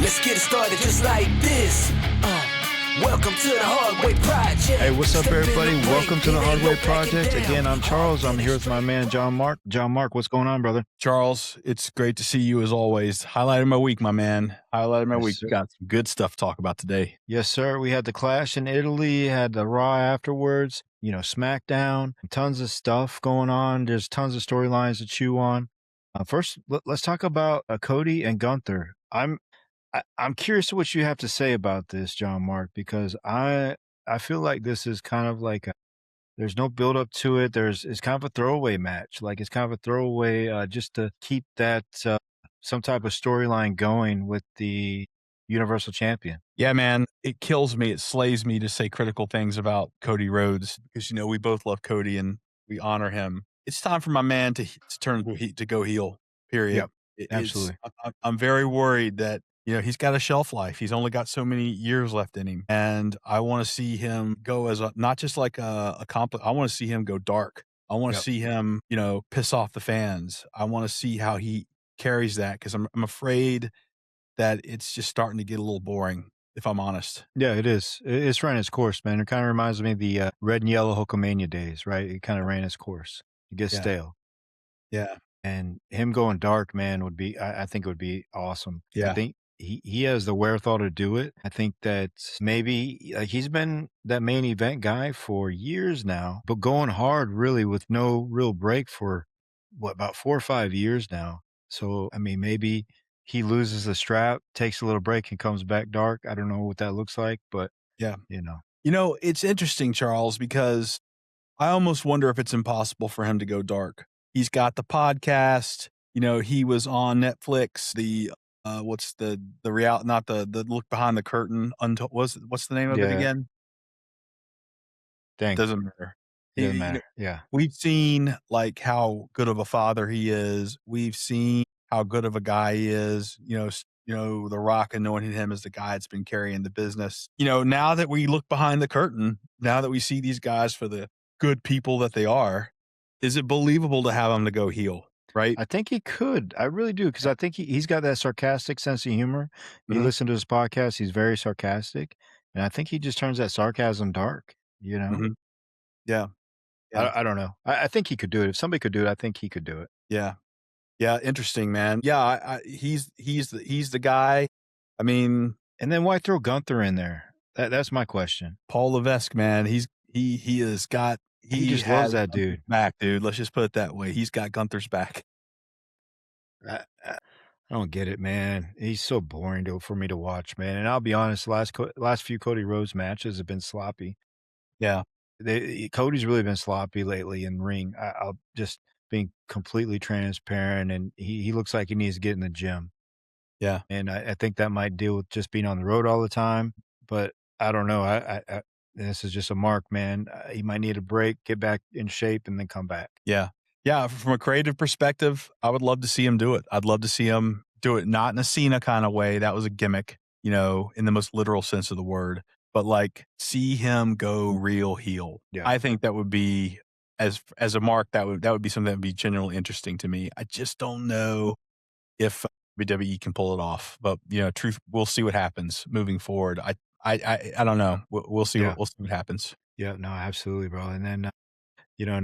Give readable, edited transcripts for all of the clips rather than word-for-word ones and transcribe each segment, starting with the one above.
Let's get it started just like this. Welcome to the Hardway Project. Hey, what's up, everybody? Welcome to the Hardway Project. Again, I'm Charles. I'm here with my man, John Mark. John Mark, what's going on, brother? Charles, it's great to see you as always. Highlighting my week, my man. Highlighting my week. Sir. Got some good stuff to talk about today. Yes, sir. We had the Clash in Italy, had the Raw afterwards, SmackDown, tons of stuff going on. There's tons of storylines to chew on. First, let's talk about Cody and Gunther. I'm curious what you have to say about this, John Mark, because I feel like this is kind of like there's no build up to it. It's kind of a throwaway match. Like it's kind of a throwaway just to keep that some type of storyline going with the Universal Champion. Yeah, man, it kills me. It slays me to say critical things about Cody Rhodes because, we both love Cody and we honor him. It's time for my man to go heel, period. Yep, absolutely. I'm very worried that he's got a shelf life. He's only got so many years left in him. And I want to see him go as not just like a complex. I want to see him go dark. I want to see him, piss off the fans. I want to see how he carries that because I'm afraid that it's just starting to get a little boring, if I'm honest. Yeah, it is. It's ran its course, man. It kind of reminds me of the red and yellow Hulkamania days, right? It kind of ran its course. It gets stale. Yeah. And him going dark, man, would be, I think it would be awesome. Yeah. I think he has the wherewithal to do it. I think that maybe he's been that main event guy for years now, but going hard really with no real break for about 4 or 5 years now. So, I mean, maybe he loses the strap, takes a little break and comes back dark. I don't know what that looks like, but yeah, it's interesting, Charles, because I almost wonder if it's impossible for him to go dark. He's got the podcast, he was on Netflix, the what's the reality, not the look behind the curtain. What's the name of it again? Doesn't matter. Doesn't matter. Yeah. We've seen like how good of a father he is. We've seen how good of a guy he is. The Rock anointing him as the guy that's been carrying the business. Now that we look behind the curtain, now that we see these guys for the good people that they are, is it believable to have him to go heel? Right? I think he could. I really do, because I think he's got that sarcastic sense of humor. You listen to his podcast, he's very sarcastic, and I think he just turns that sarcasm dark, Yeah. I don't know. I think he could do it. If somebody could do it, I think he could do it. Yeah. Yeah, interesting, man. Yeah, he's the guy. I mean, and then why throw Gunther in there? That's my question. Paul Levesque, man, he just loves that dude. Back, dude. Let's just put it that way. He's got Gunther's back. I don't get it, man. He's so boring for me to watch, man. And I'll be honest, last few Cody Rhodes matches have been sloppy. Yeah, Cody's really been sloppy lately in ring. I'll just being completely transparent, and he looks like he needs to get in the gym. Yeah, and I think that might deal with just being on the road all the time. But I don't know. I this is just a mark, man. He might need a break, get back in shape, and then come back. Yeah. Yeah. From a creative perspective, I would love to see him do it. I'd love to see him do it, not in a Cena kind of way. That was a gimmick, in the most literal sense of the word, but like see him go real heel. Yeah. I think that would be, as a mark, that would be something that would be genuinely interesting to me. I just don't know if WWE can pull it off, but we'll see what happens moving forward. I don't know. We'll see. We'll see what happens. Yeah, no, absolutely, bro. And then,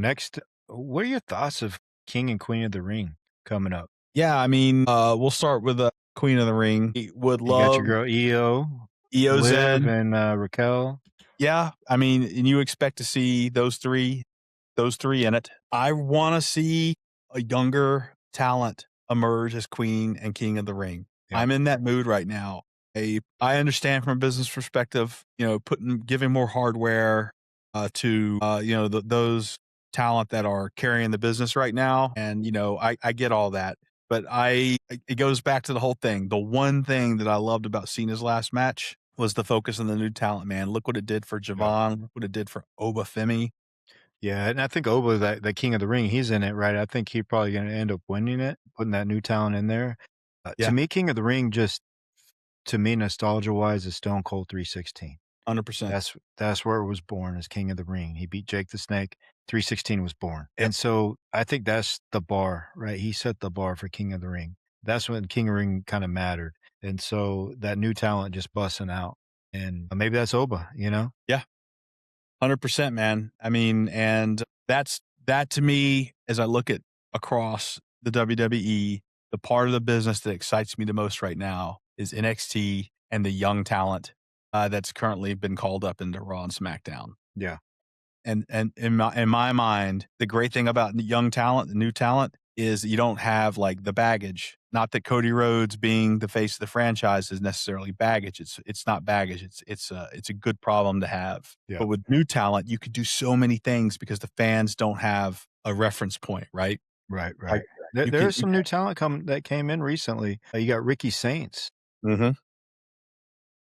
next, what are your thoughts of King and Queen of the Ring coming up? Yeah, I mean, we'll start with the Queen of the Ring. Would love. You got your girl Io Zen, and Raquel. Yeah, I mean, and you expect to see those three in it. I want to see a younger talent emerge as Queen and King of the Ring. Yeah. I'm in that mood right now. I understand from a business perspective, giving more hardware to those talent that are carrying the business right now, and I get all that, but it goes back to the whole thing. The one thing that I loved about Cena's last match was the focus on the new talent. Man, look what it did for Javon. Look what it did for Obafemi. Yeah, and I think Oba, the King of the Ring, he's in it, right? I think he's probably going to end up winning it, putting that new talent in there. To me, King of the Ring, just to me, nostalgia-wise, is Stone Cold 316. 100%. That's where it was born, as King of the Ring. He beat Jake the Snake. 316 was born. And so I think that's the bar, right? He set the bar for King of the Ring. that's when King of the Ring kind of mattered. And so that new talent just busting out. And maybe that's Oba, you know? Yeah. 100%, man. I mean, and that to me, as I look at across the WWE, the part of the business that excites me the most right now is NXT and the young talent that's currently been called up into Raw and SmackDown. Yeah. And in my mind, the great thing about young talent, the new talent, is you don't have like the baggage. Not that Cody Rhodes being the face of the franchise is necessarily baggage. It's not baggage. It's a good problem to have. Yeah. But with new talent, you could do so many things because the fans don't have a reference point, right? Right. Like, There's some new talent that came in recently. You got Ricky Saints. Mm-hmm.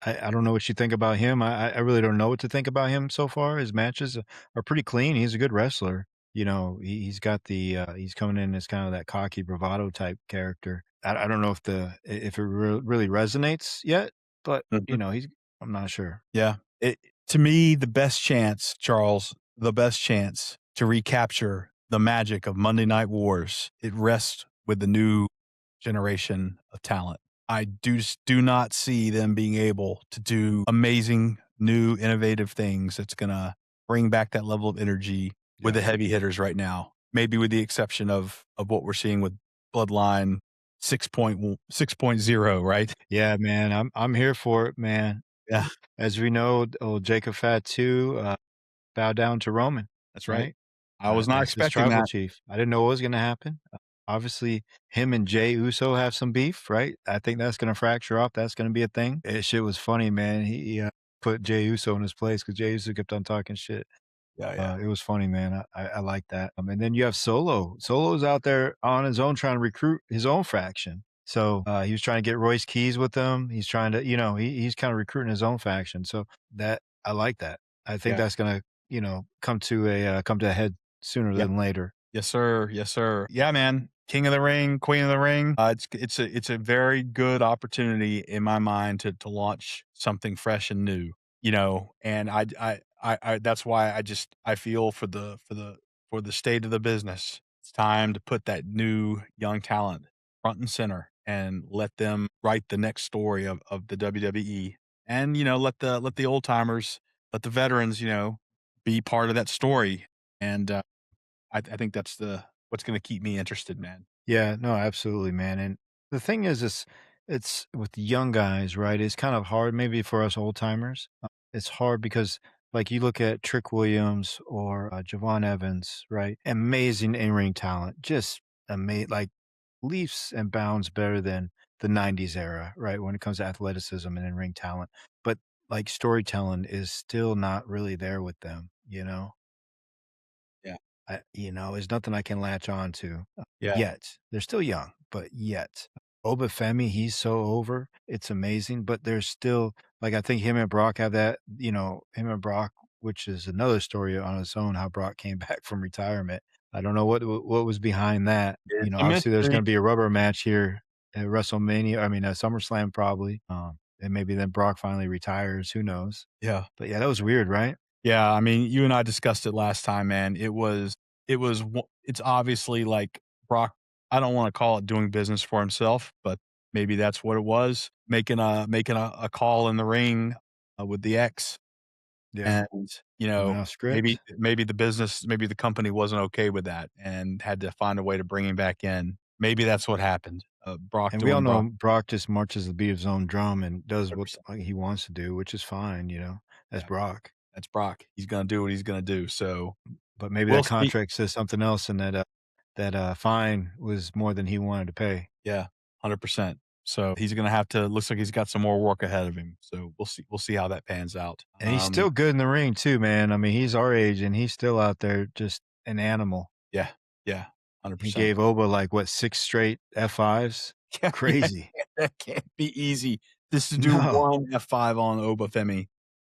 I don't know what you think about him. I really don't know what to think about him so far. His matches are pretty clean. He's a good wrestler. You know, he's got the he's coming in as kind of that cocky bravado type character. I don't know if it really resonates yet, but you know, I'm not sure. Yeah. To me, the best chance, Charles, the best chance to recapture the magic of Monday Night Wars, it rests with the new generation of talent. I do not see them being able to do amazing, new, innovative things that's going to bring back that level of energy with the heavy hitters right now. Maybe with the exception of what we're seeing with Bloodline 6.0, right? Yeah, man, I'm here for it, man. Yeah. As we know, old Jacob Fatu bowed down to Roman. That's right. I was not As his expecting tribal that. chief. I didn't know what was going to happen. Obviously, him and Jey Uso have some beef, right? I think that's going to fracture off. That's going to be a thing. Shit was funny, man. He put Jey Uso in his place because Jey Uso kept on talking shit. Yeah. It was funny, man. I like that. And then you have Solo. Solo's out there on his own trying to recruit his own faction. So he was trying to get Royce Keys with him. He's trying to, you know, he's kind of recruiting his own faction. So that I like that. I think that's going to, you know, come to a head sooner than later. Yes, sir. Yes, sir. Yeah, man. King of the Ring, Queen of the Ring. It's a very good opportunity in my mind to launch something fresh and new. You know, and I that's why I feel for the state of the business. It's time to put that new young talent front and center and let them write the next story of the WWE. And you know, let the old timers, let the veterans, you know, be part of that story. And I think that's what's going to keep me interested, man. Yeah, no, absolutely, man. And the thing is, it's with the young guys, right? It's kind of hard, maybe for us old timers. It's hard because, like, you look at Trick Williams or Javon Evans, right? Amazing in-ring talent, just amazing, like leaps and bounds better than the '90s era, right? When it comes to athleticism and in-ring talent, but like storytelling is still not really there with them, you know. Yeah. You know, there's nothing I can latch on to Yeah. yet. They're still young, but yet. Obafemi, he's so over. It's amazing, but there's still like I think him and Brock have that, you know, him and Brock, which is another story on its own, how Brock came back from retirement. I don't know what was behind that. You know, It's a obviously there's mystery. going to be a rubber match here at WrestleMania. I mean, at SummerSlam probably. And maybe then Brock finally retires. Who knows? Yeah. But yeah, that was weird, right? Yeah, I mean, you and I discussed it last time, man. It's obviously like Brock, I don't want to call it doing business for himself, but maybe that's what it was. Making a call in the ring with the X. Yeah. And, you Coming know, off script. maybe the company wasn't okay with that and had to find a way to bring him back in. Maybe that's what happened. Brock And we all doing know Brock. Brock just marches the beat of his own drum and does what 100%. he wants to do, which is fine, you know. That's Yeah. Brock. That's Brock. He's gonna do what he's gonna do. So But maybe we'll that see. contract says something else, and that fine was more than he wanted to pay. Yeah, 100%. So he's gonna have to. Looks like he's got some more work ahead of him. So we'll see. We'll see how that pans out. And he's still good in the ring too, man. I mean, he's our age, and he's still out there just an animal. Yeah, He 100%. gave Oba like what 6 straight F5s. Crazy. That can't be easy. Just to do No. one F5 on Obafemi.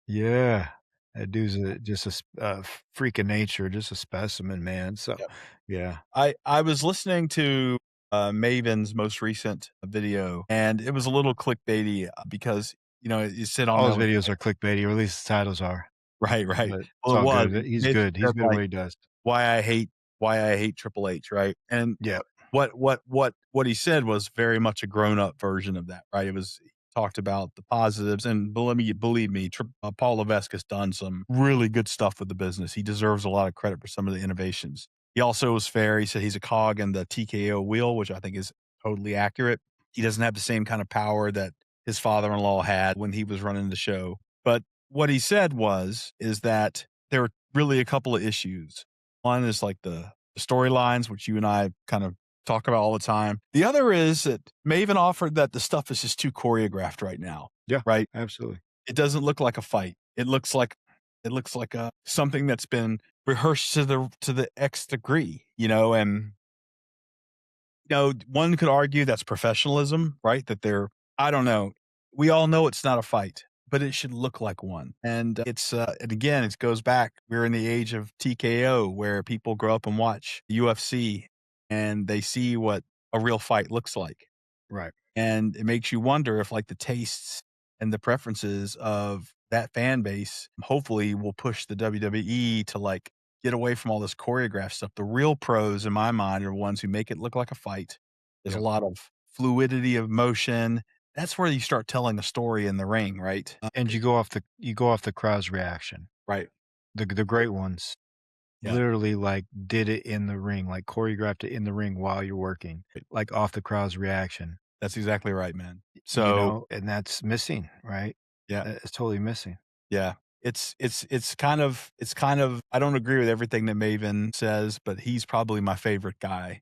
Yeah, that dude's just a freak of nature, just a specimen, man. So, Yep. yeah. I was listening to Maven's most recent video, and it was a little clickbaity because you know you sit on All his there videos are clickbaity, or at least the titles are. right. But Well, it's it all was. good. He's It good. He's said, good at like, what he does. why I hate Triple H, right? And Yeah. What he said was very much a grown up version of that, right? It was he talked about the positives, and believe me, Paul Levesque has done some really good stuff with the business. He deserves a lot of credit for some of the innovations. He also was fair. He said he's a cog in the TKO wheel, which I think is totally accurate. He doesn't have the same kind of power that his father-in-law had when he was running the show. But what he said is that there were really a couple of issues. One is like the storylines, which you and I kind of talk about all the time. The other is that Maven offered that the stuff is just too choreographed right now. Yeah, right. absolutely. It doesn't look like a fight. It looks like a something that's been rehearsed to the X degree, and one could argue that's professionalism, right? That I don't know. We all know it's not a fight, but it should look like one. And and again, it goes back. We're in the age of TKO where people grow up and watch UFC and they see what a real fight looks like. Right. And it makes you wonder if like the tastes and the preferences of that fan base hopefully will push the WWE to like get away from all this choreographed stuff. The real pros in my mind are ones who make it look like a fight. There's a lot of fluidity of motion. That's where you start telling a story in the ring, right? And you go off the crowd's reaction. Right. The great ones literally like did it in the ring, like choreographed it in the ring while you're working, like off the crowd's reaction. That's exactly right, man. So, and that's missing, right? Yeah. It's totally missing. Yeah. It's kind of I don't agree with everything that Maven says, but he's probably my favorite guy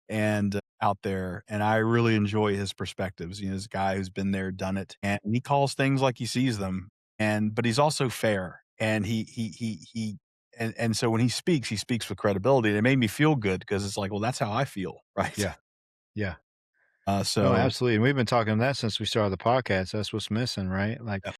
and out there, and I really enjoy his perspectives. He's a guy who's been there, done it, and he calls things like he sees them. But he's also fair, and and so when he speaks with credibility. And it made me feel good because it's like, well, that's how I feel, right? Yeah. Yeah. No, So absolutely. And we've been talking that since we started the podcast. That's what's missing, right? Like, I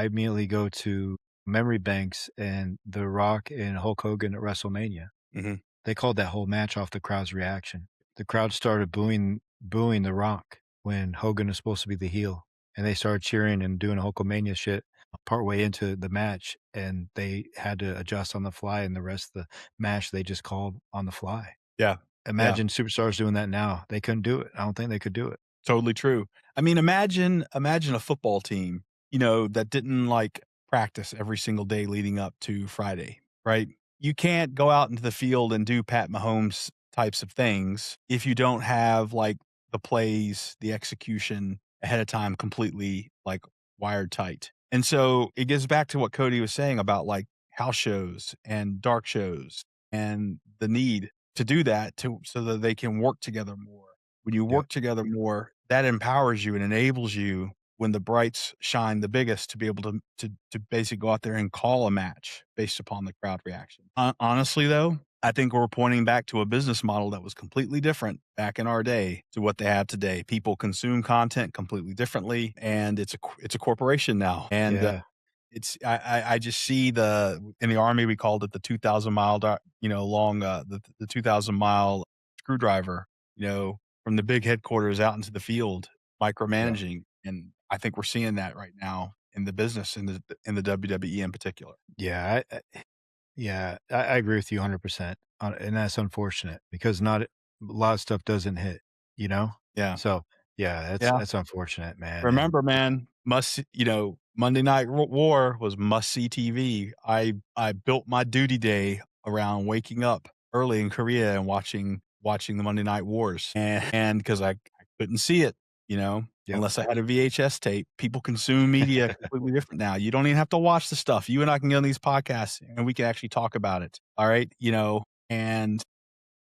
immediately go to memory banks and The Rock and Hulk Hogan at WrestleMania. Mhm. They called that whole match off the crowd's reaction. The crowd started booing The Rock when Hogan was supposed to be the heel, and they started cheering and doing Hulkamania shit partway into the match, and they had to adjust on the fly, and the rest of the match they just called on the fly. Yeah. Imagine superstars doing that now. They couldn't do it. I don't think they could do it. Totally true. I mean, imagine a football team, that didn't like practice every single day leading up to Friday, right? You can't go out into the field and do Pat Mahomes types of things if you don't have like the plays, the execution ahead of time completely like wired tight. And so it gets back to what Cody was saying about like house shows and dark shows and the need to do that so that they can work together more. When you work together more, that empowers you and enables you when the brights shine the biggest to be able to basically go out there and call a match based upon the crowd reaction. Honestly, though, I think we're pointing back to a business model that was completely different back in our day to what they have today. People consume content completely differently, and it's a corporation now. And I just see in the Army we called it the 2,000-mile long the 2,000-mile screwdriver from the big headquarters out into the field micromanaging, and I think we're seeing that right now in the business in the WWE in particular. Yeah, I agree with you 100%, and that's unfortunate because not a lot of stuff doesn't hit, Yeah. So that's unfortunate, man. Remember, man, Monday Night War was must-see TV. I built my duty day around waking up early in Korea and watching the Monday Night Wars, and because I couldn't see it, unless I had a VHS tape. People consume media completely different now. You don't even have to watch the stuff. You and I can get on these podcasts and we can actually talk about it. All right, and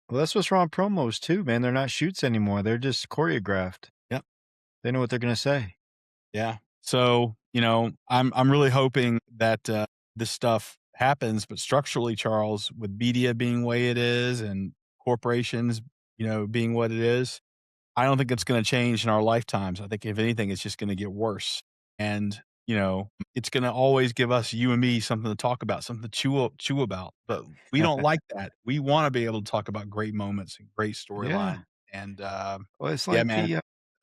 well, that's what's wrong with promos too, man. They're not shoots anymore. They're just choreographed. Yep. They know what they're gonna say. Yeah. So, I'm really hoping that this stuff happens, but structurally, Charles, with media being the way it is and corporations, being what it is, I don't think it's going to change in our lifetimes. I think if anything, it's just going to get worse. And, it's going to always give us, you and me, something to talk about, something to chew about. But we don't like that. We want to be able to talk about great moments and great storyline. And, well, it's like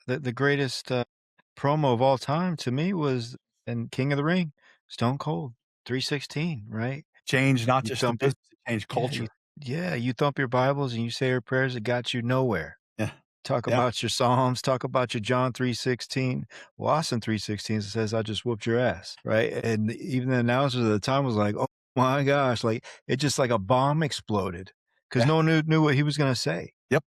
the greatest promo of all time to me was in King of the Ring, Stone Cold 316, right? Change not just the business, it changed culture. Yeah, you thump your Bibles and you say your prayers, it got you nowhere. Yeah. Talk Yeah. about your Psalms, talk about your John 3:16. Well, Austin 3:16 says, "I just whooped your ass," right? And even the announcers at the time was like, "Oh my gosh," like, it just like a bomb exploded because Yeah. no one knew what he was gonna say. Yep.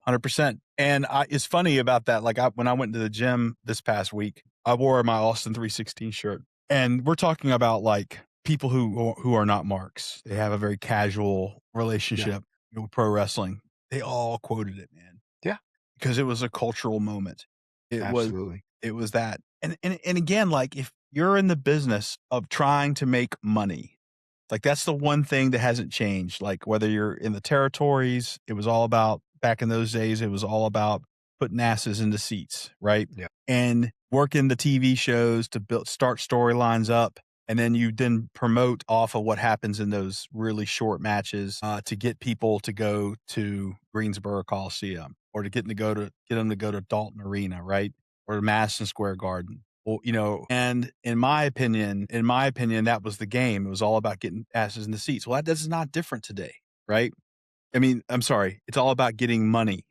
100%. And it's funny about that. Like when I went to the gym this past week, I wore my Austin 316 shirt. And we're talking about like people who are not marks. They have a very casual Yeah, relationship with pro wrestling. They all quoted it, man, yeah, because it was a cultural moment. It was absolutely. it was that. And again, like if you're in the business of trying to make money, like, that's the one thing that hasn't changed, like, whether you're in the territories, it was all about back in those days, it was all about putting asses into seats, right? Yeah, And working the TV shows to start storylines up, and then you then promote off of what happens in those really short matches, to get people to go to Greensboro Coliseum or to get them to go to Dalton Arena, right? Or Madison Square Garden. Well, and in my opinion, that was the game. It was all about getting asses in the seats. Well, that is not different today, right? I mean, I'm sorry, it's all about getting money.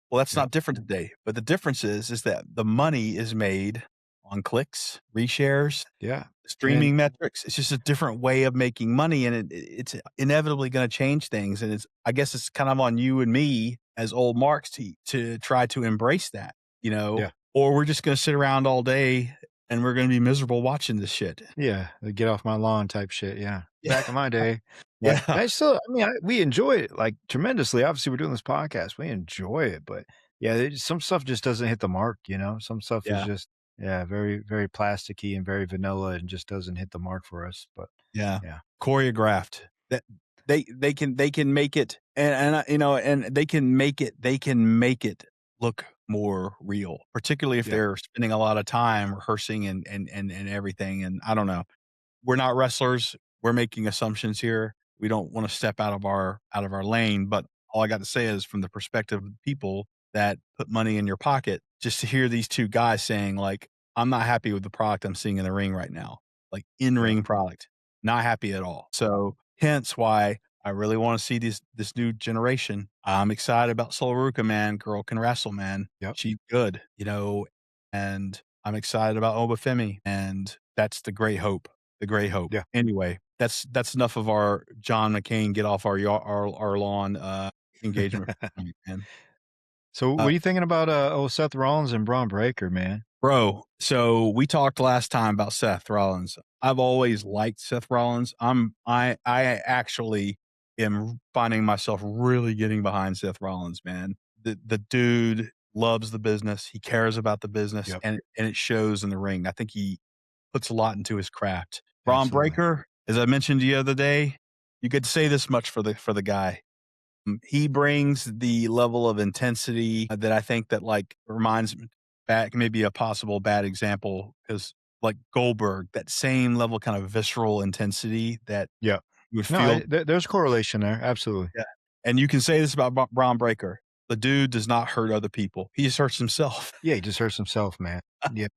Well, that's yeah, not different today. But the difference is that the money is made on clicks, reshares, yeah, and streaming metrics. It's just a different way of making money, and it's inevitably going to change things. And I guess it's kind of on you and me as old marks to try to embrace that, yeah, or we're just going to sit around all day and we're going to be miserable watching this shit. yeah, the get off my lawn type shit, yeah. Back in my day, but Yeah, I still I mean, we enjoy it, like, tremendously. Obviously, we're doing this podcast, we enjoy it, but, yeah, some stuff just doesn't hit the mark, you know? Some stuff is yeah, just, yeah, very, very plasticky and very vanilla and just doesn't hit the mark for us, but, yeah. yeah, Choreographed. That they can make it, and they can make it look more real, particularly if yeah, they're spending a lot of time rehearsing and everything. And I don't know. We're not wrestlers. We're making assumptions here. We don't want to step out of our lane, but all I got to say is from the perspective of people that put money in your pocket, just to hear these two guys saying like, "I'm not happy with the product I'm seeing in the ring right now." Like yeah, in-ring product, not happy at all. So, hence why I really want to see this new generation. I'm excited about Soul Ruka, man. Girl can wrestle, man. yep, She's good, and I'm excited about Obafemi, and that's the great hope. The great hope. yeah. Anyway, that's enough of our John McCain get off our lawn, engagement for tonight, man. So, Uh, what are you thinking about, Seth Rollins and Braun Breaker, man? bro, so we talked last time about Seth Rollins. I've always liked Seth Rollins. I actually am finding myself really getting behind Seth Rollins, man. The dude loves the business. He cares about the business, Yep, and it shows in the ring. I think he puts a lot into his craft. Braun absolutely. Breaker, as I mentioned the other day, you could say this much for the guy. He brings the level of intensity that I think that like reminds me back maybe a possible bad example because like Goldberg, that same level kind of visceral intensity that Yeah. you would No, feel. there's correlation there, absolutely. Yeah. And you can say this about Braun Breaker. The dude does not hurt other people. He just hurts himself. Yeah, he just hurts himself, man. Yeah.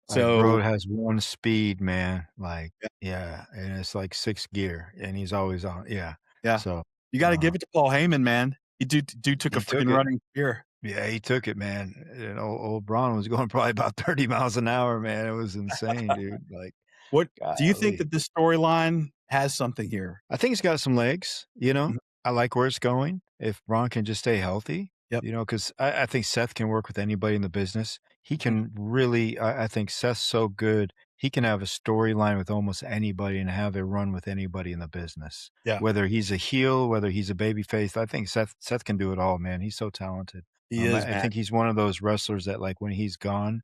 Like, bro So has one speed, man, like, yeah, yeah, and it's like 6th gear, and he's always on yeah. yeah. So, You got to give it to Paul Heyman, man. Dude took a he took freaking it. running spear. Yeah, he took it, man, and old Braun was going probably about 30 miles an hour, man, it was insane, dude, like, What do you think golly. that this storyline has something here? I think it's got some legs, you know? Mhm. I like where it's going. If Braun can just stay healthy, Yep. you know, because I think Seth can work with anybody in the business. He Mhm. can really, I think Seth's so good. He can have a storyline with almost anybody and have it run with anybody in the business. Yeah, Whether he's a heel, whether he's a babyface, I think Seth can do it all, man. He's so talented. he is, I man. think he's one of those wrestlers that, like, when he's gone,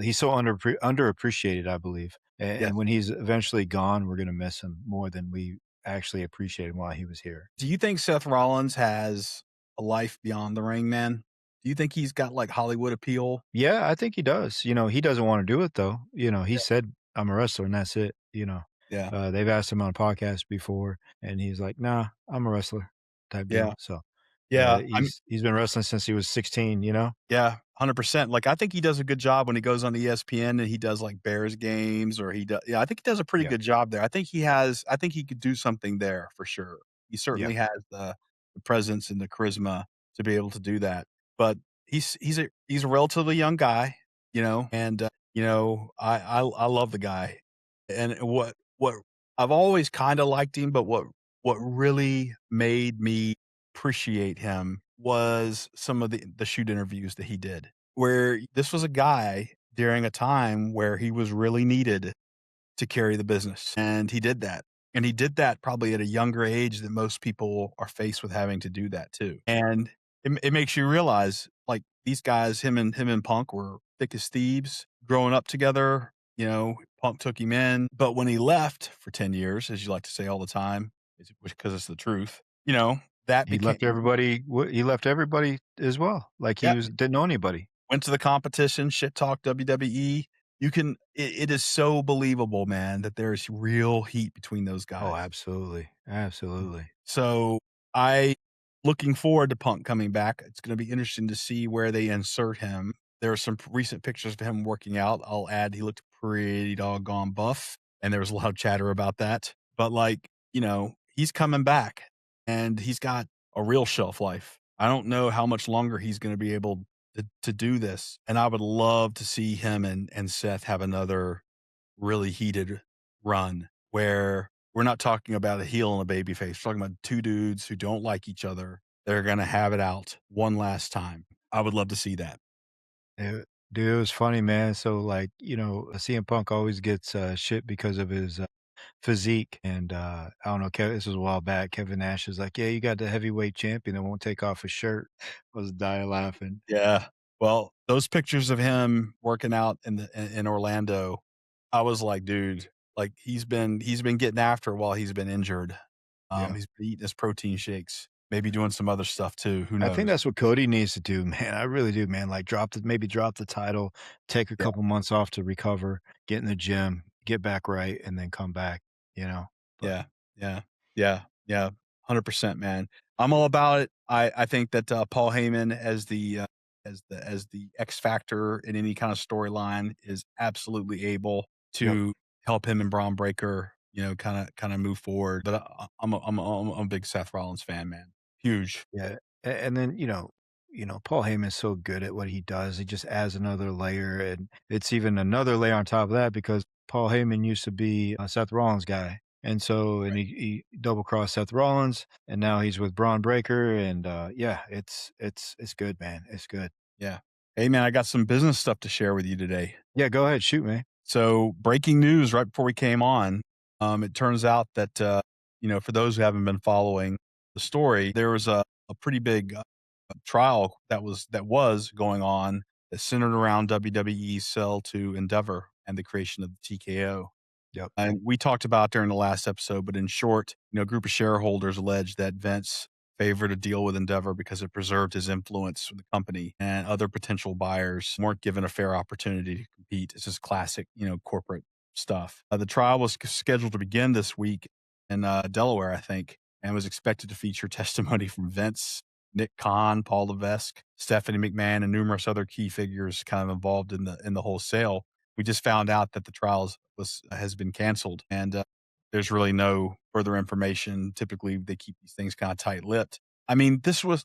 he's so underappreciated, I believe, and Yes. when he's eventually gone, we're gonna miss him more than we actually appreciated while he was here. Do you think Seth Rollins has a life beyond the ring, man? Do you think he's got, like, Hollywood appeal? Yeah, I think he does. You know, he doesn't wanna do it though. You know, he Yeah, said, "I'm a wrestler and that's it," you know? yeah, They've asked him on a podcast before, and he's like, "Nah, I'm a wrestler," type yeah, deal. So, yeah, he's been wrestling since he was 16, you know? yeah, 100%. Like, I think he does a good job when he goes on ESPN and he does, like, Bears games or yeah, I think he does a pretty Yeah. good job there. I think he could do something there for sure. He Yeah. certainly has the presence and the charisma to be able to do that. But he's a relatively young guy, and I love the guy. And what I've always kind of liked him, but what really made me appreciate him was some of the shoot interviews that he did, where this was a guy during a time where he was really needed to carry the business, and he did that. And he did that probably at a younger age than most people are faced with having to do that too. And it makes you realize, like, these guys, him and Punk were thick as thieves growing up together. Punk took him in, but when he left for 10 years, as you like to say all the time, because it's the truth, that He became left everybody. He left everybody as well. Like he yeah, was didn't know anybody. went to the competition, shit talk WWE. It is so believable, man, that there's real heat between those Oh, guys. absolutely, absolutely. So I looking forward to Punk coming back. It's going to be interesting to see where they insert him. There are some recent pictures of him working out. I'll add he looked pretty doggone buff, and there was a lot of chatter about that. But he's coming back, and he's got a real shelf life. I don't know how much longer he's going to be able to do this, and I would love to see him and Seth have another really heated run where we're not talking about a heel and a baby face. We're talking about two dudes who don't like each other. They're going to have it out one last time. I would love to see that. Dude, it was funny, man. So, like, CM Punk always gets shit because of his physique, and I don't know. This was a while back. Kevin Nash is like, "Yeah, you got the heavyweight champion that won't take off his shirt." I was dying laughing. Yeah. Well, those pictures of him working out in Orlando, I was like, dude, like he's been getting after it while he's been injured. Yeah. He's been eating his protein shakes, maybe doing some other stuff too. Who I think knows? that's what Cody needs to do, man. I really do, man. Like, maybe drop the title, take a Yeah. couple months off to recover, get in the gym, get back right, and then come back. You know. But Yeah, yeah, yeah, 100%, man. I'm all about it. I think that, Paul Heyman as the X factor in any kind of storyline is absolutely able yep. to help him and Braun Breaker, kinda move forward. But I'm a big Seth Rollins fan, man. Huge. Yeah, and then, Paul Heyman's so good at what he does, he just adds another layer, and it's even another layer on top of that because Paul Heyman used to be a Seth Rollins guy, and so and he double-crossed Seth Rollins, and now he's with Braun Breaker, and, yeah, it's good, man, it's good. Yeah. Hey, man, I got some business stuff to share with you today. Yeah, go ahead, shoot, man. So, breaking news right before we came on, it turns out that, for those who haven't been following the story, there was a pretty big trial that was going on that centered around WWE's sell to Endeavor and the creation of the TKO. Yep. And we talked about during the last episode, but in short, a group of shareholders alleged that Vince favored a deal with Endeavor because it preserved his influence with the company, and other potential buyers weren't given a fair opportunity to compete. It's just classic, corporate stuff. The trial was scheduled to begin this week in Delaware, I think, and was expected to feature testimony from Vince, Nick Khan, Paul Levesque, Stephanie McMahon, and numerous other key figures kind of involved in the whole sale. We just found out that the trials has been canceled, and there's really no further information. Typically, they keep these things kind of tight-lipped. I mean, this was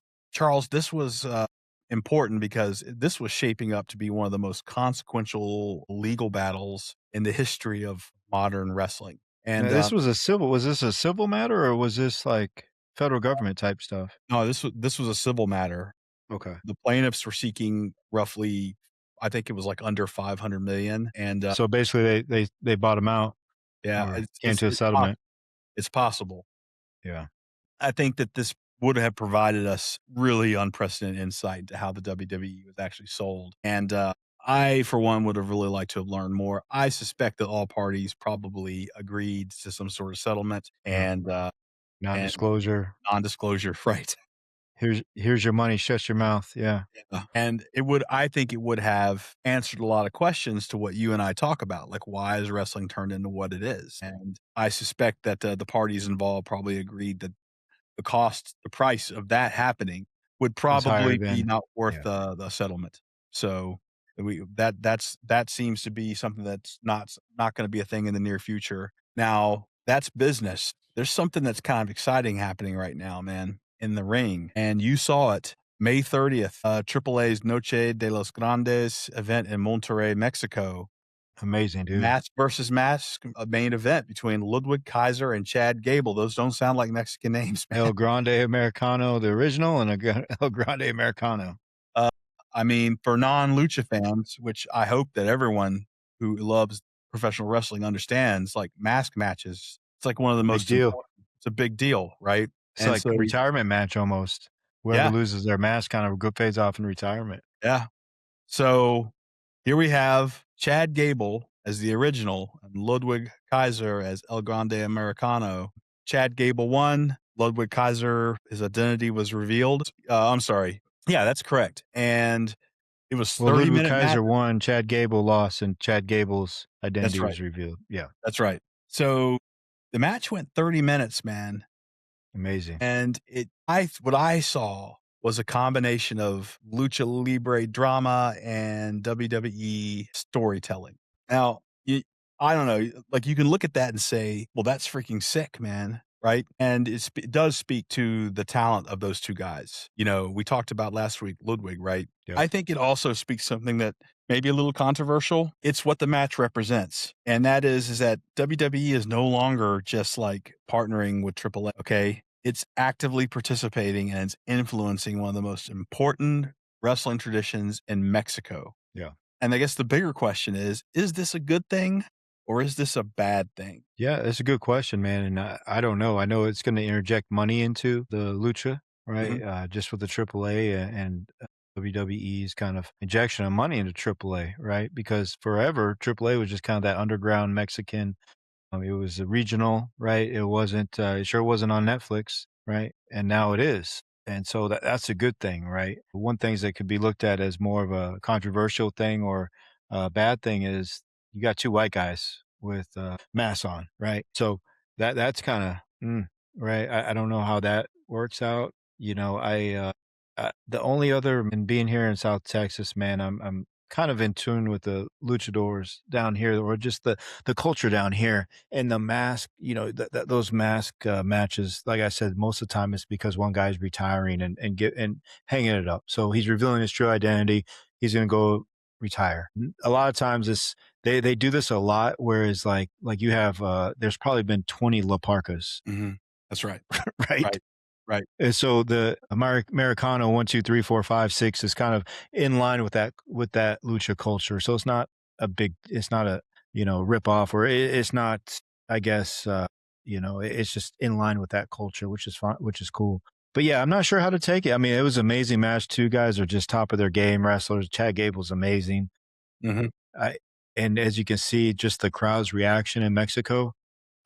important because this was shaping up to be one of the most consequential legal battles in the history of modern wrestling. Now And was this a civil matter, or was this, like, federal government type stuff? no, this was a civil matter. Okay. The plaintiffs were seeking roughly, I think it was like under 500 million, and So, basically, they bought him out yeah, or it's came it's to a it's, poss- settlement. it's possible. Yeah. I think that this would have provided us really unprecedented insight into how the WWE was actually sold. And I, for one, would have really liked to have learned more. I suspect that all parties probably agreed to some sort of settlement Yeah. and Non-disclosure. non-disclosure, right? Here's your money, shut your mouth. Yeah. And I think it would have answered a lot of questions to what you and I talk about, like why is wrestling turned into what it is? And I suspect that the parties involved probably agreed that the price of that happening would It's higher probably be than not worth yeah. the settlement. So that seems to be something that's not going to be a thing in the near future. Now, That's business. There's something that's kind of exciting happening right now, man, in the ring. And you saw it May 30th, AAA's Noche de los Grandes event in Monterrey, Mexico. Amazing, dude. Mask versus mask, a main event between Ludwig Kaiser and Chad Gable. Those don't sound like Mexican names, man. El Grande Americano, the original, and El Grande Americano. I mean, for non-lucha fans, which I hope that everyone who loves professional wrestling understands, like mask matches, it's like one of the most deal. important. It's a big deal, right? It's like a retirement match almost. Whoever loses their mask kind of fades off in retirement. Yeah. So here we have Chad Gable as the original and Ludwig Kaiser as El Grande Americano. Chad Gable won. Ludwig Kaiser, his identity was revealed. I'm sorry. Yeah, that's correct. And it was 30 minutes. Kaiser won, Chad Gable lost, and Chad Gable's identity was revealed. Yeah. That's right. So the match went 30 minutes, man. Amazing. And what I saw was a combination of lucha libre drama and WWE storytelling. Now, I don't know, like you can look at that and say, well, that's freaking sick, man. Right. And it does speak to the talent of those two guys. You know, we talked about last week, Ludwig, right? Yeah. I think it also speaks something that may be a little controversial. It's what the match represents. And that is that WWE is no longer just like partnering with AAA. Okay. It's actively participating and it's influencing one of the most important wrestling traditions in Mexico. Yeah. And I guess the bigger question is this a good thing? Or is this a bad thing? Yeah, that's a good question, man. And I don't know. I know it's going to interject money into the lucha, right? Mm-hmm. Just with the AAA and WWE's kind of injection of money into AAA, right? Because forever, AAA was just kind of that underground Mexican. It was a regional, right? It wasn't, it sure wasn't on Netflix, right? And now it is. And so that's a good thing, right? One thing that could be looked at as more of a controversial thing or a bad thing is you got two white guys with masks on, right? So that's kind of right. I don't know how that works out. You know, the only other in being here in South Texas, man, I'm kind of in tune with the luchadors down here, or just the culture down here, and the mask. You know, those mask matches. Like I said, most of the time it's because one guy's retiring and hanging it up. So he's revealing his true identity. He's going to go retire. A lot of times they do this a lot, whereas like you have there's probably been 20 La Parcas. Mm-hmm. That's right. Right. And so the Americano 1, 2, 3, 4, 5, 6 is kind of in line with that lucha culture. So it's not a rip off, or it's not, I guess, it's just in line with that culture, which is fine, which is cool. But yeah, I'm not sure how to take it. I mean, it was an amazing match. Two guys are just top of their game wrestlers. Chad Gable's amazing. Mm-hmm. And as you can see, just the crowd's reaction in Mexico,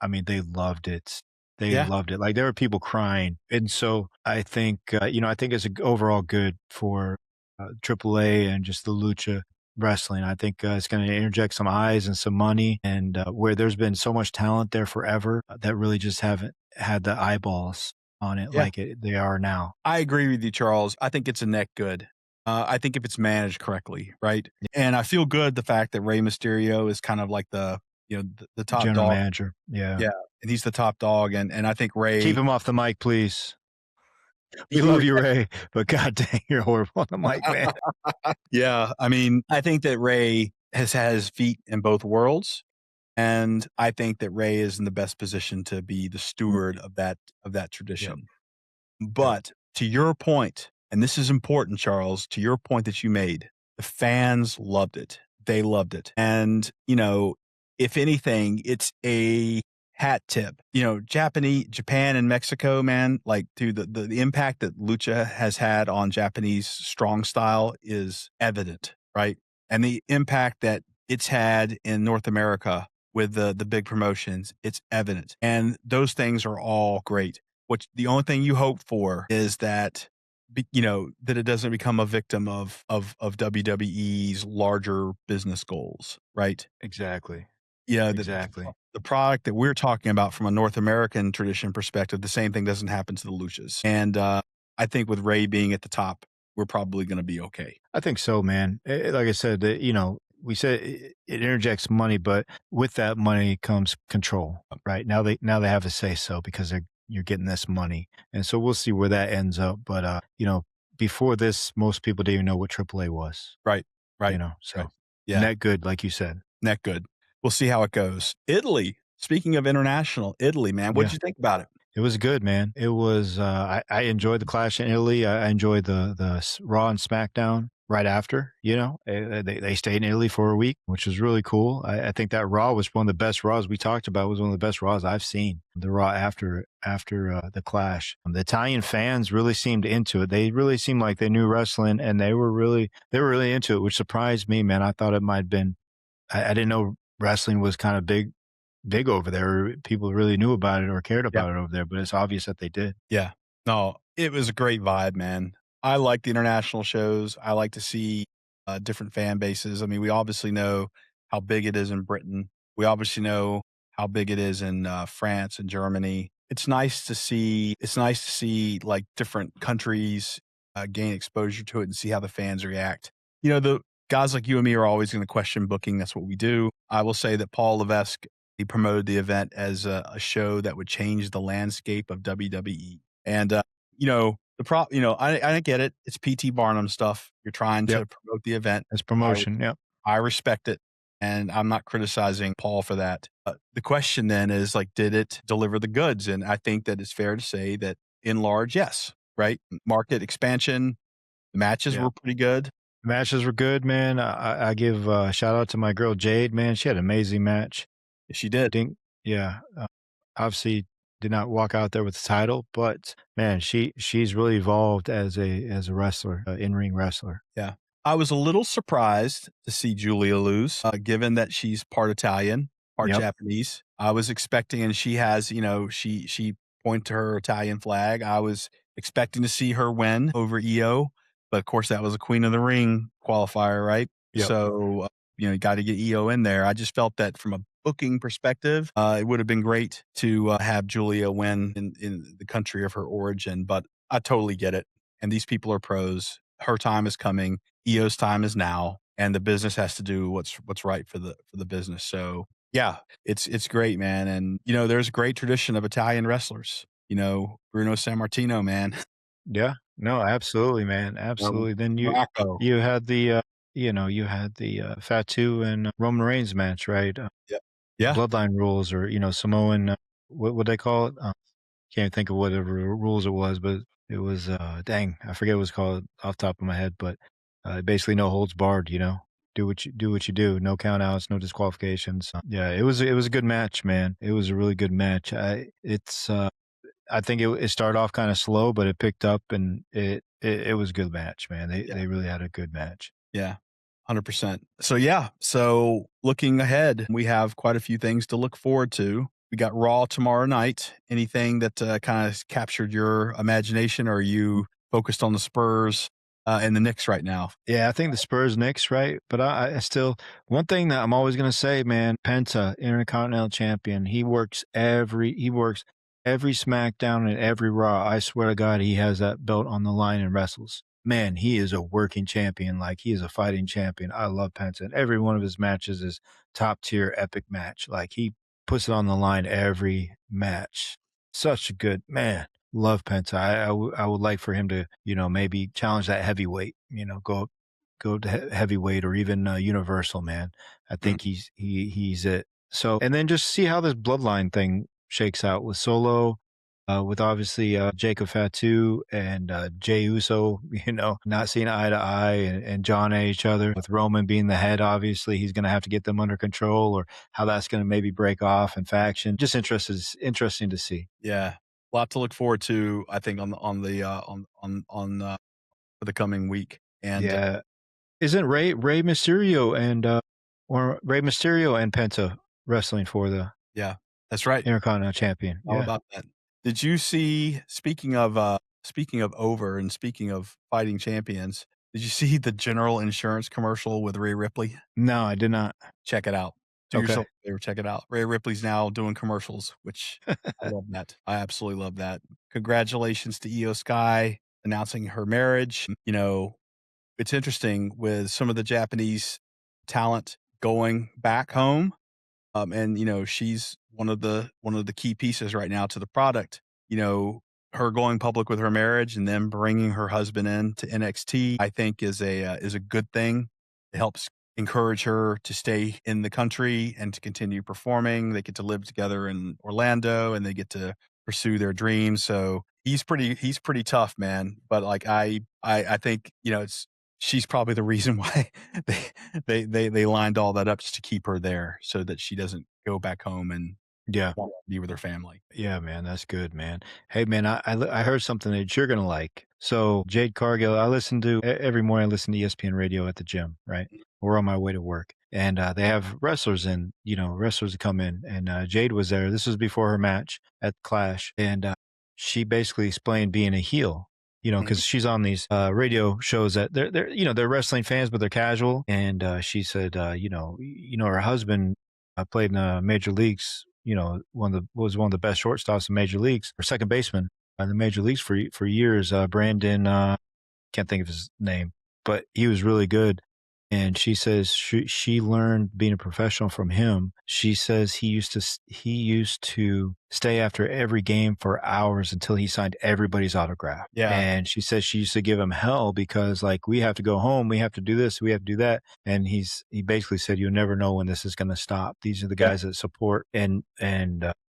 I mean, they loved it. They loved it. Like there were people crying. And so I think, I think it's overall good for AAA and just the lucha wrestling. I think it's going to interject some eyes and some money, and where there's been so much talent there forever that really just haven't had the eyeballs on it like they are now. I agree with you, Charles. I think it's a net good. I think if it's managed correctly, right? And I feel good the fact that Rey Mysterio is kind of like the top general dog. manager. Yeah. And he's the top dog. And I think Rey... Keep him off the mic, please. We love you, Rey, but God dang, you're horrible on the mic, man. Yeah. I mean, I think that Rey has had his feet in both worlds. And I think that Rey is in the best position to be the steward of that tradition. Yep. But to your point, and this is important, Charles, to your point that you made, the fans loved it. They loved it. And, if anything, it's a hat tip. Japan and Mexico, man, like dude, the impact that lucha has had on Japanese strong style is evident, right? And the impact that it's had in North America with the big promotions, it's evident. And those things are all great. The only thing you hope for is that that it doesn't become a victim of WWE's larger business goals, right? Exactly. Yeah, exactly. The product that we're talking about from a North American tradition perspective, the same thing doesn't happen to the luchas. And I think with Rey being at the top, we're probably going to be okay. I think so, man. Like I said, we said it interjects money, but with that money comes control, right? Now they have a say so because you're getting this money, and so we'll see where that ends up. But before this, most people didn't even know what AAA was, Right. Right. So Right. Yeah. net good, like you said. Net good. We'll see how it goes. Italy. Speaking of international, Italy, man, what did Yeah. you think about it? It was good, man. It was. I enjoyed the clash in Italy. I enjoyed the Raw and SmackDown right after. They stayed in Italy for a week, which was really cool. I think that Raw was one of the best Raws we talked about. Was one of the best Raws I've seen. The Raw after the clash. The Italian fans really seemed into it. They really seemed like they knew wrestling, and they were really into it, which surprised me, man. I thought it might have been. I didn't know wrestling was kind of big over there. People really knew about it or cared about it over there, but it's obvious that they did. Yeah. No, it was a great vibe, man. I like the international shows. I like to see different fan bases. I mean, we obviously know how big it is in Britain. We obviously know how big it is in France and Germany. It's nice to see. It's nice to see like different countries gain exposure to it and see how the fans react. The guys like you and me are always going to question booking. That's what we do. I will say that Paul Levesque, he promoted the event as a show that would change the landscape of WWE. And, I get it. It's P.T. Barnum stuff. You're trying to promote the event. It's promotion. Yep. I respect it. And I'm not criticizing Paul for that. The question then is like, did it deliver the goods? And I think that it's fair to say that in large, yes, right? Market expansion, the matches were pretty good. The matches were good, man. I give a shout out to my girl Jade, man. She had an amazing match. She did. Obviously did not walk out there with the title, but man, she's really evolved as a wrestler, in-ring wrestler. Yeah. I was a little surprised to see Julia lose, given that she's part Italian, part Japanese. I was expecting, and she has, she pointed to her Italian flag. I was expecting to see her win over Io, but of course that was a Queen of the Ring qualifier, right? Yep. So, you got to get Io in there. I just felt that from a booking perspective, it would have been great to have Julia win in the country of her origin, but I totally get it. And these people are pros. Her time is coming. Io's time is now, and the business has to do what's right for the business. So yeah, it's great, man. And there's a great tradition of Italian wrestlers. Bruno Sammartino, man. Yeah, no, absolutely, man, absolutely. Then you had the Fatu and Roman Reigns match, right? Yeah. Bloodline rules, or Samoan. What would they call it? Can't think of whatever rules it was, but it was dang, I forget what it was called off the top of my head, but basically no holds barred. Do what you do. No count outs, no disqualifications. Yeah, it was a good match, man. It was a really good match. I think it started off kind of slow, but it picked up, and it was a good match, man. They really had a good match. Yeah. 100%. So looking ahead, we have quite a few things to look forward to. We got Raw tomorrow night. Anything that kind of captured your imagination, or are you focused on the Spurs and the Knicks right now? Yeah, I think the Spurs Knicks, right? But I still, one thing that I'm always going to say, man, Penta, Intercontinental Champion, he works every SmackDown and every Raw. I swear to God, he has that belt on the line and wrestles. Man, he is a working champion. Like, he is a fighting champion. I love Penta. And every one of his matches is top tier epic match. Like, he puts it on the line every match. Such a good man. Love Penta. I would like for him to, maybe challenge that heavyweight, go to heavyweight, or even Universal, man. I think he's it. So, and then just see how this bloodline thing shakes out with Solo, with obviously Jacob Fatu and Jey Uso, not seeing eye to eye, and John at each other, with Roman being the head. Obviously, he's going to have to get them under control, or how that's going to maybe break off and faction. Just interesting to see. Yeah, a lot to look forward to, I think, for the coming week. And yeah, isn't Rey Mysterio and Penta wrestling for the that's right, Intercontinental Champion? How about that? Did you see, speaking of over, and speaking of fighting champions, did you see the General Insurance commercial with Rhea Ripley? No, I did not. Check it out. Do yourself a favor, check it out. Rhea Ripley's now doing commercials, which I love that. I absolutely love that. Congratulations to Io Sky announcing her marriage. It's interesting with some of the Japanese talent going back home. And she's one of the key pieces right now to the product. Her going public with her marriage and then bringing her husband in to NXT, I think is a good thing. It helps encourage her to stay in the country and to continue performing. They get to live together in Orlando and they get to pursue their dreams. So he's pretty tough, man. But like I think she's probably the reason why they lined all that up just to keep her there so that she doesn't go back home and Yeah. want to be with her family. Yeah, man, that's good, man. Hey, man, I heard something that you're gonna like. So Jade Cargill, I listen to every morning. I listen to ESPN radio at the gym. Right, we're on my way to work, and they have wrestlers in. Wrestlers come in, and Jade was there. This was before her match at Clash, and she basically explained being a heel. Because she's on these radio shows that they're wrestling fans, but they're casual. And she said, her husband played in the major leagues. Was one of the best shortstops in major leagues, or second baseman in the major leagues for years. Brandon, can't think of his name, but he was really good. And she says she learned being a professional from him. She says he used to stay after every game for hours until he signed everybody's autograph. Yeah. And she says she used to give him hell because like, we have to go home, we have to do this, we have to do that. And he basically said, you'll never know when this is going to stop. These are the guys that support and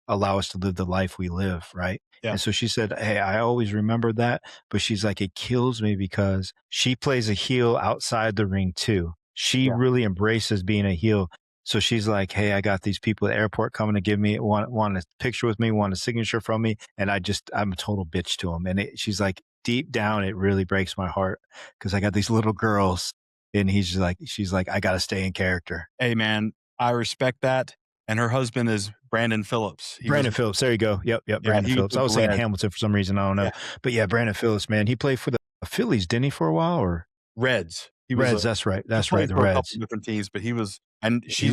allow us to live the life we live. Right. Yeah. And so she said, hey, I always remember that, but she's like, it kills me because she plays a heel outside the ring too. She really embraces being a heel. So she's like, hey, I got these people at the airport coming to give me, want a picture with me, want a signature from me. And I'm a total bitch to them. And she's like, deep down, it really breaks my heart because I got these little girls. And she's like, I got to stay in character. Hey, man, I respect that. And her husband is Brandon Phillips. Brandon Phillips. There you go. Yep. Brandon Phillips. I was saying Hamilton for some reason. I don't know. Yeah. But yeah, Brandon Phillips, man. He played for the Phillies, didn't he, for a while? Or Reds. Reds. That's right. That's right. The Reds. A Reds. couple different teams, but he was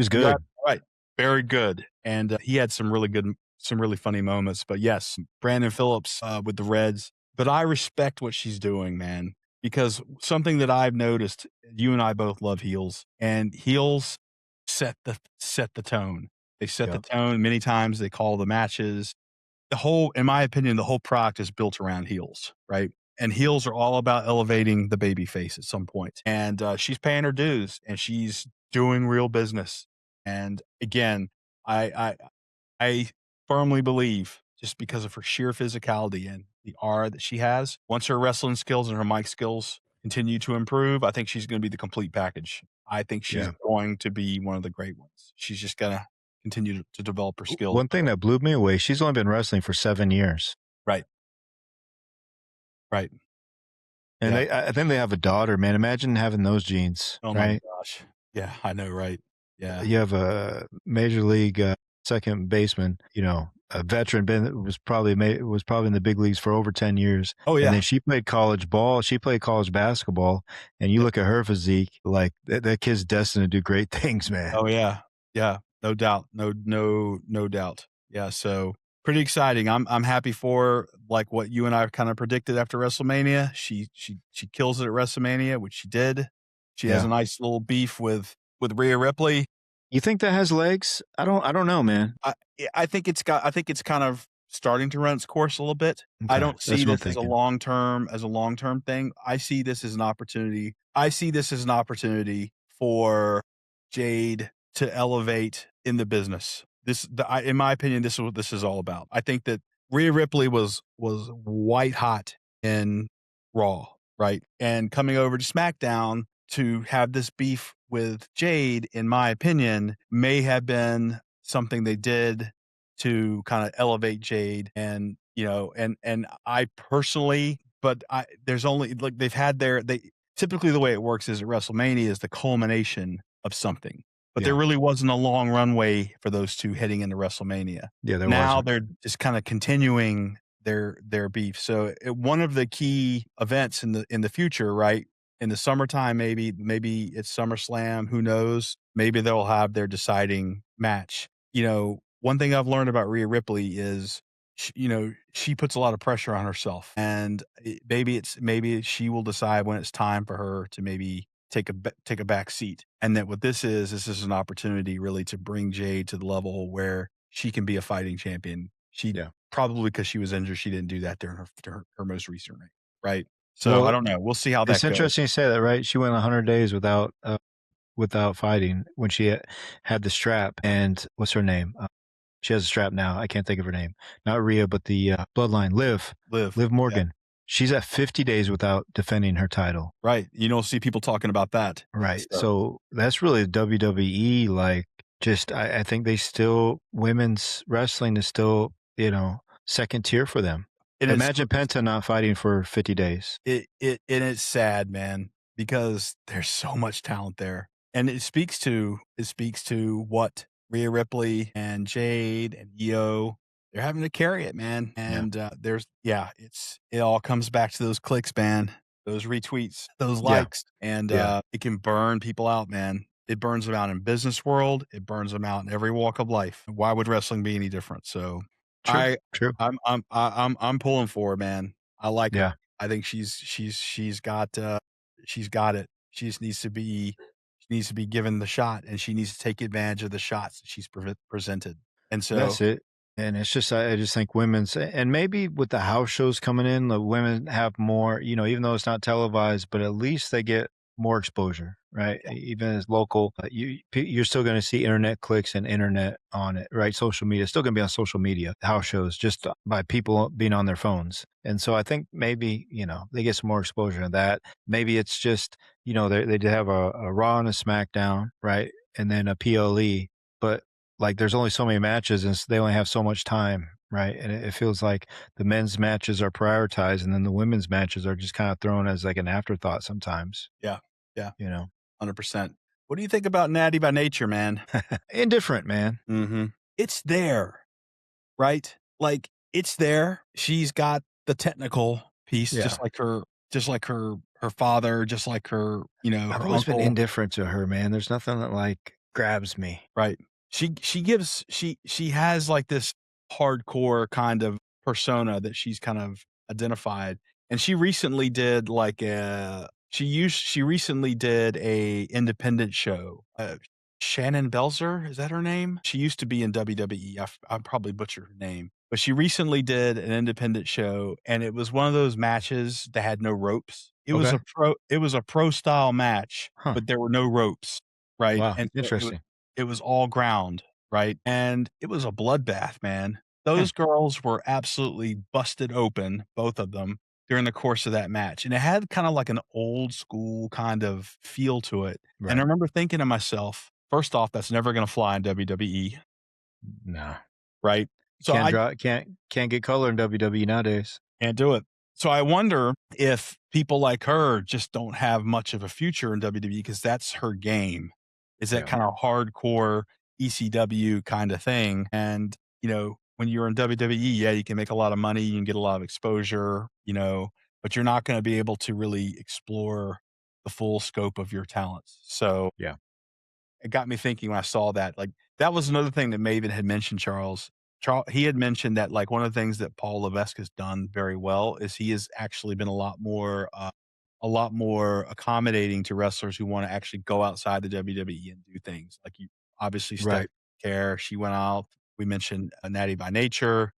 good. Right. Very good. And he had some really funny moments. But yes, Brandon Phillips with the Reds. But I respect what she's doing, man, because something that I've noticed, you and I both love heels, and heels set the tone. They set the tone many times. They call the matches. In my opinion, the whole product is built around heels, right? And heels are all about elevating the baby face at some point. And she's paying her dues and she's doing real business. And again, I firmly believe just because of her sheer physicality and the aura that she has, once her wrestling skills and her mic skills continue to improve, I think she's going to be the complete package. I think she's going to be one of the great ones. She's just going to continue to develop her skills. One thing that blew me away, she's only been wrestling for 7 years. Right. And I think they have a daughter, man. Imagine having those genes. Oh right? my gosh. Yeah, I know, right? Yeah. You have a major league second baseman, a veteran, was probably in the big leagues for over 10 years. Oh yeah. And then she played college ball. She played college basketball. And you look at her physique, like that kid's destined to do great things, man. Oh yeah. Yeah. No doubt. No doubt. Yeah. So pretty exciting. I'm happy for like what you and I kind of predicted after WrestleMania. She kills it at WrestleMania, which she did. She has a nice little beef with Rhea Ripley. You think that has legs? I don't know, man. I think it's kind of starting to run its course a little bit. Okay. I don't see this as a long term thing. I see this as an opportunity. For Jade to elevate in the business. In my opinion, this is what this is all about. I think that Rhea Ripley was white hot in Raw, right? And coming over to SmackDown to have this beef with Jade, in my opinion, may have been something they did to kind of elevate Jade. And, and I personally, there's only like typically the way it works is at WrestleMania is the culmination of something. But there really wasn't a long runway for those two heading into WrestleMania. Yeah, now they're just kind of continuing their beef. So one of the key events in the future, right, in the summertime, maybe it's SummerSlam. Who knows? Maybe they'll have their deciding match. One thing I've learned about Rhea Ripley is, she puts a lot of pressure on herself, and maybe she will decide when it's time for her to maybe take a back seat. And that what this is an opportunity really to bring Jade to the level where she can be a fighting champion. Probably because she was injured, she didn't do that during her most recent reign, right? So Well, I don't know. We'll see how that it's goes. interesting you say that, right? She went 100 days without fighting when she had the strap. And what's her name? She has a strap now. I can't think of her name. Not Rhea, but the Bloodline, Liv Morgan. Yeah. She's at 50 days without defending her title. Right. You don't see people talking about that. Right. So that's really WWE. Like, just I think women's wrestling is still, second tier for them. And Imagine Penta not fighting for 50 days. And it's sad, man, because there's so much talent there. And it speaks to what Rhea Ripley and Jade and Io, they're having to carry it, man. And it all comes back to those clicks, man, those retweets, those likes, and it can burn people out, man. It burns them out in business world. It burns them out in every walk of life. Why would wrestling be any different? So True. I'm pulling for her, man. I like Yeah. her. I think she's got it. She just needs to be given the shot, and she needs to take advantage of the shots that she's presented. And so That's it. And it's just, I just think women's, and maybe with the house shows coming in, the women have more, even though it's not televised, but at least they get more exposure, right? Even as local, you're still going to see internet clicks and internet on it, right? Social media, still going to be on social media, house shows, just by people being on their phones. And so I think maybe, they get some more exposure to that. Maybe it's just, they have a Raw and a SmackDown, right? And then a PLE, but like there's only so many matches and they only have so much time, right? And it feels like the men's matches are prioritized and then the women's matches are just kind of thrown as like an afterthought sometimes. Yeah. 100%. What do you think about Natty by Nature, man? Indifferent, man. Mm-hmm. It's there, right? Like it's there. She's got the technical piece, just like her father, just like her, I've always been indifferent to her, man. There's nothing that like grabs me. Right. She has like this hardcore kind of persona that she's kind of identified. And she recently did like she recently did a independent show. Shannon Belzer, is that her name? She used to be in WWE. I probably butchered her name, but she recently did an independent show, and it was one of those matches that had no ropes. It was a pro style match, but there were no ropes, right? Wow, and interesting. It was all ground, right? And it was a bloodbath, man. Those girls were absolutely busted open, both of them, during the course of that match. And it had kind of like an old school kind of feel to it. Right. And I remember thinking to myself, first off, that's never going to fly in WWE. No. Right? So can't get color in WWE nowadays. Can't do it. So I wonder if people like her just don't have much of a future in WWE because that's her game. Is that kind of hardcore ECW kind of thing. And, when you're in WWE, you can make a lot of money, you can get a lot of exposure, but you're not going to be able to really explore the full scope of your talents. So it got me thinking when I saw that, like that was another thing that Maven had mentioned, Charles, he had mentioned that like one of the things that Paul Levesque has done very well is he has actually been a lot more accommodating to wrestlers who want to actually go outside the WWE and do things. Like you obviously Steph Care, she went out. We mentioned Natty by Nature.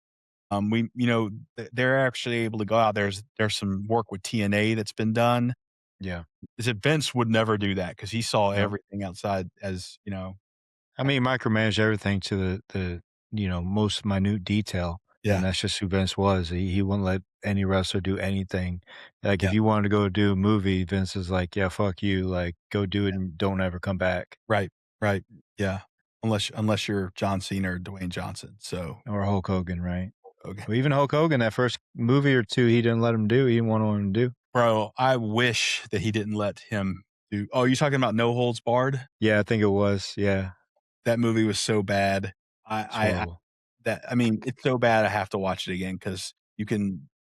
They're actually able to go out. There's some work with TNA that's been done. Yeah. Is it Vince would never do that because he saw everything outside as, I mean, micromanage everything to the most minute detail. Yeah. And that's just who Vince was. He wouldn't let any wrestler do anything. Like if you wanted to go do a movie, Vince is like, yeah, fuck you. Like go do it and don't ever come back. Right. Yeah. Unless you're John Cena or Dwayne Johnson. Or Hulk Hogan, right? Okay. Well, even Hulk Hogan, that first movie or two, he didn't let him do. He didn't want him to do. Bro, I wish that he didn't let him do. Oh, you talking about No Holds Barred? Yeah, I think it was. Yeah. That movie was so bad. It's so bad I have to watch it again because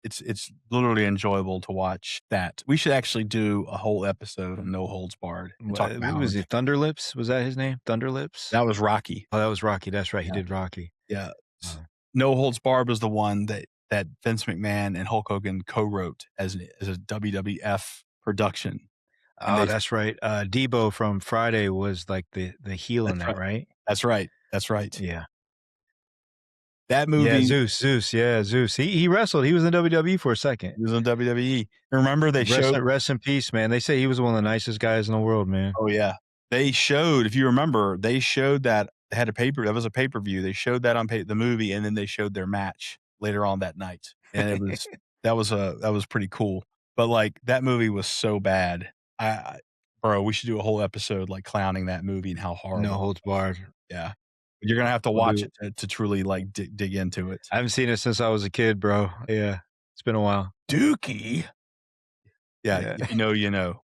it's literally enjoyable to watch that. We should actually do a whole episode of No Holds Barred. What was it? Thunderlips? Was that his name? Thunderlips? That was Rocky. Oh, that was Rocky. That's right. He did Rocky. Yeah. No Holds Barred was the one that Vince McMahon and Hulk Hogan co-wrote as a WWF production. And Oh, that's right. Debo from Friday was like the heel in that's that, right. right? That's right. That's right. Yeah. That Yeah, movie Zeus. Yeah, Zeus. He wrestled. He was in WWE for a second. was on WWE. Remember they showed Rest in peace, man. They say he was one of the nicest guys in the world, man. Oh yeah. They showed, if you remember, they showed that they had that was a pay-per-view. They showed that on the movie, and then they showed their match later on that night. And it was that was pretty cool. But like that movie was so bad. Bro, we should do a whole episode like clowning that movie and how horrible. No holds barred. Yeah. You're gonna have to We'll watch do it to truly like dig into it. I haven't seen it since I was a kid, bro. Yeah. It's been a while. Dookie. Yeah, Yeah. if you know, you know.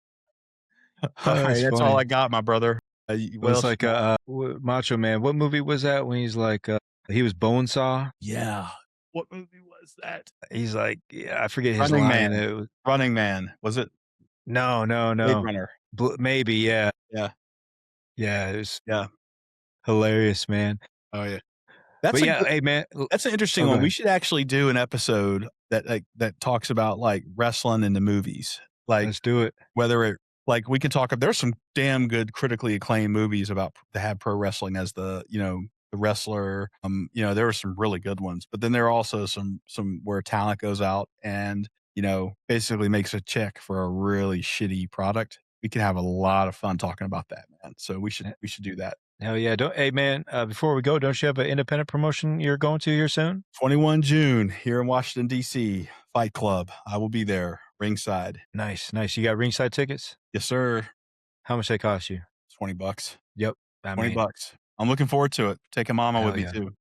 All Oh, right, that's all funny. I got, my brother. What It else was like Macho Man. What movie was that when he's like he was Bonesaw? Yeah. What movie was that? He's like, yeah, I forget his Running line. Man. It was, Running Man. Was it? no. Blade Runner. Maybe, yeah. Yeah. Yeah, it was Yeah. hilarious, man. Oh, yeah. But yeah, hey man, That's an interesting go one. We ahead. should actually do an episode that talks about like wrestling in the movies. Like Let's do it. whether it like we can talk there's some damn good critically acclaimed movies about that have pro wrestling as the wrestler. There are some really good ones, but then there are also some where talent goes out and basically makes a check for a really shitty product. We can have a lot of fun talking about that, man. So we should do that. Hell yeah. Hey man, before we go, don't you have an independent promotion you're going to here soon? 21 June here in Washington, D.C. Fight Club. I will be there ringside. Nice. You got ringside tickets? Yes, sir. How much they cost you? $20. Yep. $20. I'm looking forward to it. Taking mama with me yeah. too.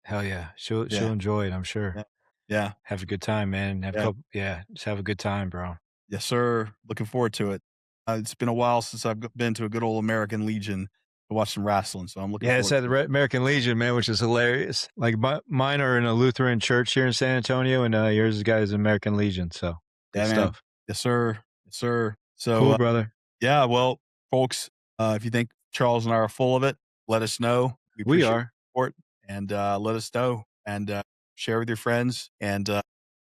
Hell yeah. She'll enjoy it, I'm sure. Yeah. Have a good time, man. Just have a good time, bro. Yes, sir. Looking forward to it. It's been a while since I've been to a good old American Legion to watch some wrestling, so I'm looking forward it's at the American Legion, man, which is hilarious. Like mine are in a Lutheran church here in San Antonio, and yours guys is American Legion. So good stuff. Yes, sir. Yes, sir. So cool, brother. Yeah, well, folks, if you think Charles and I are full of it, let us know. We are. Support, and let us know and share with your friends and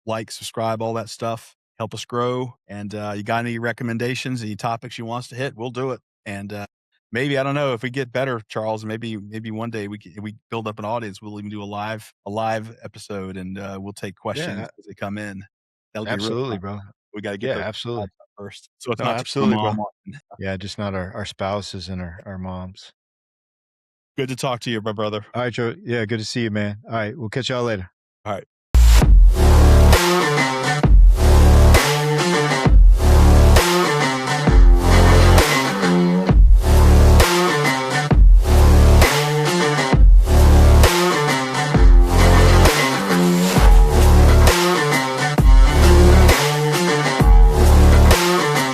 like, subscribe, all that stuff. Help us grow. And you got any recommendations, any topics you want us to hit, we'll do it. And maybe, I don't know, if we get better, Charles, maybe one day we build up an audience. We'll even do a live episode, and we'll take questions as they come in. That'll absolutely, be real bro. We got to get absolutely first. So it's not absolutely, bro. Yeah, just not our spouses and our moms. Good to talk to you, my brother. All right, Joe. Yeah, good to see you, man. All right, we'll catch y'all later. All right.